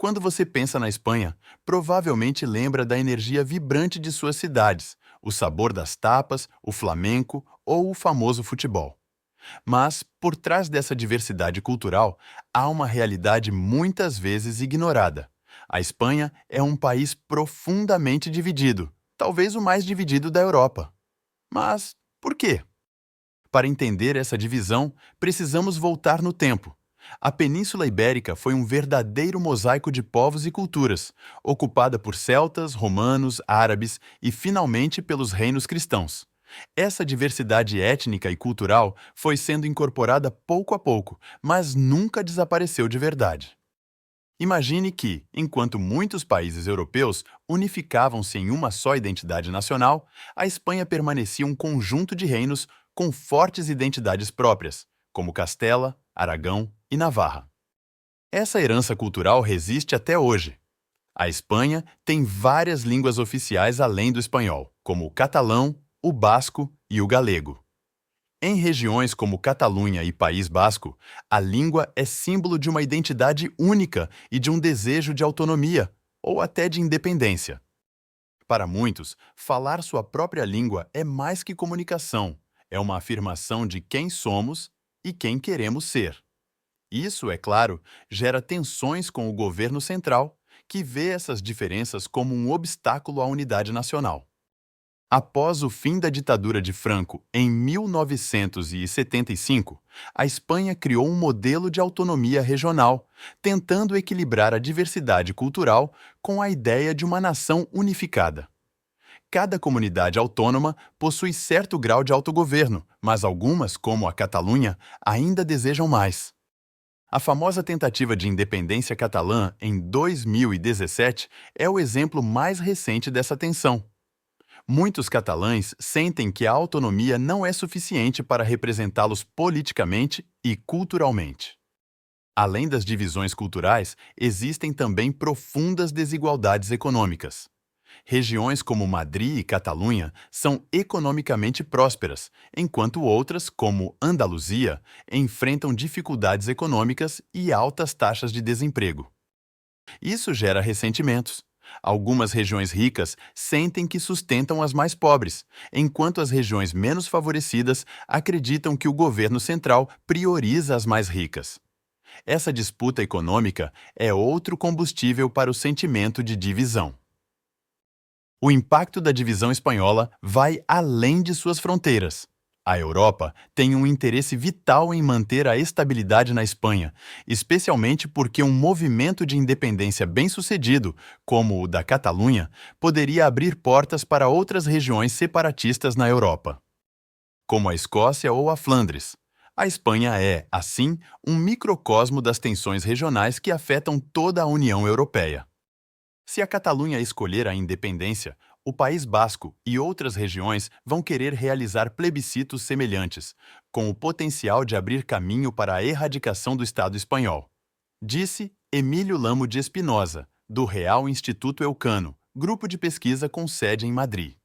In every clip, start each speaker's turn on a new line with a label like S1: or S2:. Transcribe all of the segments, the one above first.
S1: Quando você pensa na Espanha, provavelmente lembra da energia vibrante de suas cidades, o sabor das tapas, o flamenco ou o famoso futebol. Mas, por trás dessa diversidade cultural, há uma realidade muitas vezes ignorada. A Espanha é um país profundamente dividido, talvez o mais dividido da Europa. Mas por quê? Para entender essa divisão, precisamos voltar no tempo. A Península Ibérica foi um verdadeiro mosaico de povos e culturas, ocupada por celtas, romanos, árabes e, finalmente, pelos reinos cristãos. Essa diversidade étnica e cultural foi sendo incorporada pouco a pouco, mas nunca desapareceu de verdade. Imagine que, enquanto muitos países europeus unificavam-se em uma só identidade nacional, a Espanha permanecia um conjunto de reinos com fortes identidades próprias, como Castela, Aragão e Navarra. Essa herança cultural resiste até hoje. A Espanha tem várias línguas oficiais além do espanhol, como o catalão, o basco e o galego. Em regiões como Catalunha e País Basco, a língua é símbolo de uma identidade única e de um desejo de autonomia, ou até de independência. Para muitos, falar sua própria língua é mais que comunicação, é uma afirmação de quem somos e quem queremos ser. Isso, é claro, gera tensões com o governo central, que vê essas diferenças como um obstáculo à unidade nacional. Após o fim da ditadura de Franco em 1975, a Espanha criou um modelo de autonomia regional, tentando equilibrar a diversidade cultural com a ideia de uma nação unificada. Cada comunidade autônoma possui certo grau de autogoverno, mas algumas, como a Catalunha, ainda desejam mais. A famosa tentativa de independência catalã em 2017 é o exemplo mais recente dessa tensão. Muitos catalães sentem que a autonomia não é suficiente para representá-los politicamente e culturalmente. Além das divisões culturais, existem também profundas desigualdades econômicas. Regiões como Madrid e Catalunha são economicamente prósperas, enquanto outras, como Andaluzia, enfrentam dificuldades econômicas e altas taxas de desemprego. Isso gera ressentimentos. Algumas regiões ricas sentem que sustentam as mais pobres, enquanto as regiões menos favorecidas acreditam que o governo central prioriza as mais ricas. Essa disputa econômica é outro combustível para o sentimento de divisão. O impacto da divisão espanhola vai além de suas fronteiras. A Europa tem um interesse vital em manter a estabilidade na Espanha, especialmente porque um movimento de independência bem-sucedido, como o da Catalunha, poderia abrir portas para outras regiões separatistas na Europa, como a Escócia ou a Flandres. A Espanha é, assim, um microcosmo das tensões regionais que afetam toda a União Europeia. Se a Catalunha escolher a independência, o País Basco e outras regiões vão querer realizar plebiscitos semelhantes, com o potencial de abrir caminho para a erradicação do Estado espanhol. Disse Emílio Lamo de Espinosa, do Real Instituto Elcano, grupo de pesquisa com sede em Madrid.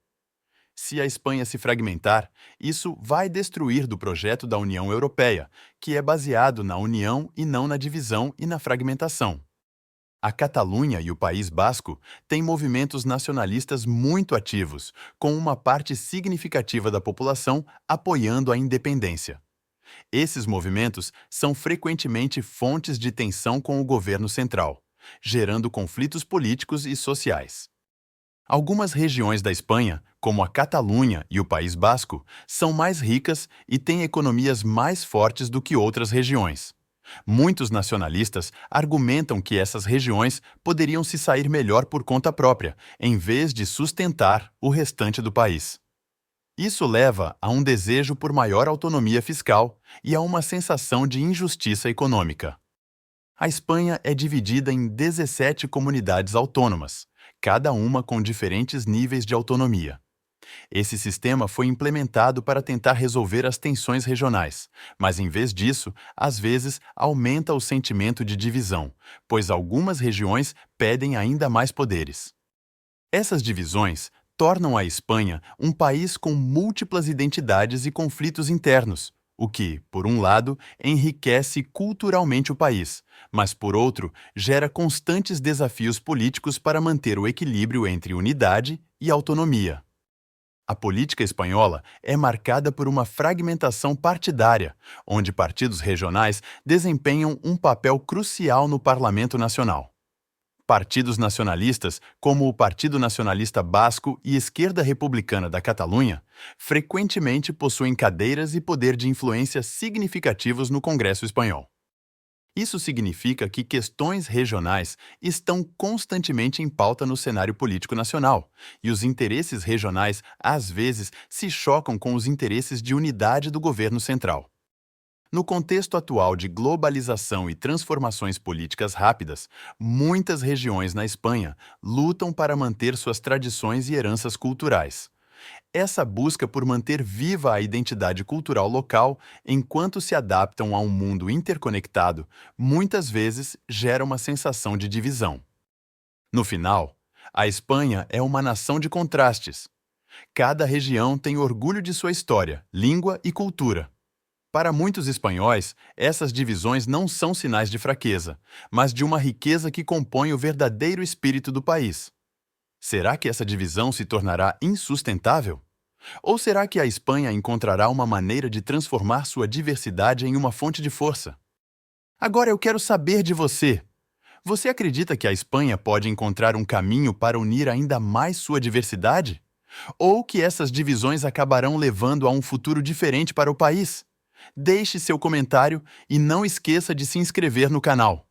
S1: Se a Espanha se fragmentar, isso vai destruir do projeto da União Europeia, que é baseado na união e não na divisão e na fragmentação. A Catalunha e o País Basco têm movimentos nacionalistas muito ativos, com uma parte significativa da população apoiando a independência. Esses movimentos são frequentemente fontes de tensão com o governo central, gerando conflitos políticos e sociais. Algumas regiões da Espanha, como a Catalunha e o País Basco, são mais ricas e têm economias mais fortes do que outras regiões. Muitos nacionalistas argumentam que essas regiões poderiam se sair melhor por conta própria, em vez de sustentar o restante do país. Isso leva a um desejo por maior autonomia fiscal e a uma sensação de injustiça econômica. A Espanha é dividida em 17 comunidades autônomas, cada uma com diferentes níveis de autonomia. Esse sistema foi implementado para tentar resolver as tensões regionais, mas em vez disso, às vezes aumenta o sentimento de divisão, pois algumas regiões pedem ainda mais poderes. Essas divisões tornam a Espanha um país com múltiplas identidades e conflitos internos, o que, por um lado, enriquece culturalmente o país, mas, por outro, gera constantes desafios políticos para manter o equilíbrio entre unidade e autonomia. A política espanhola é marcada por uma fragmentação partidária, onde partidos regionais desempenham um papel crucial no Parlamento Nacional. Partidos nacionalistas, como o Partido Nacionalista Basco e Esquerda Republicana da Catalunha, frequentemente possuem cadeiras e poder de influência significativos no Congresso espanhol. Isso significa que questões regionais estão constantemente em pauta no cenário político nacional, e os interesses regionais, às vezes, se chocam com os interesses de unidade do governo central. No contexto atual de globalização e transformações políticas rápidas, muitas regiões na Espanha lutam para manter suas tradições e heranças culturais. Essa busca por manter viva a identidade cultural local enquanto se adaptam a um mundo interconectado, muitas vezes gera uma sensação de divisão. No final, a Espanha é uma nação de contrastes. Cada região tem orgulho de sua história, língua e cultura. Para muitos espanhóis, essas divisões não são sinais de fraqueza, mas de uma riqueza que compõe o verdadeiro espírito do país. Será que essa divisão se tornará insustentável? Ou será que a Espanha encontrará uma maneira de transformar sua diversidade em uma fonte de força? Agora eu quero saber de você. Você acredita que a Espanha pode encontrar um caminho para unir ainda mais sua diversidade? Ou que essas divisões acabarão levando a um futuro diferente para o país? Deixe seu comentário e não esqueça de se inscrever no canal.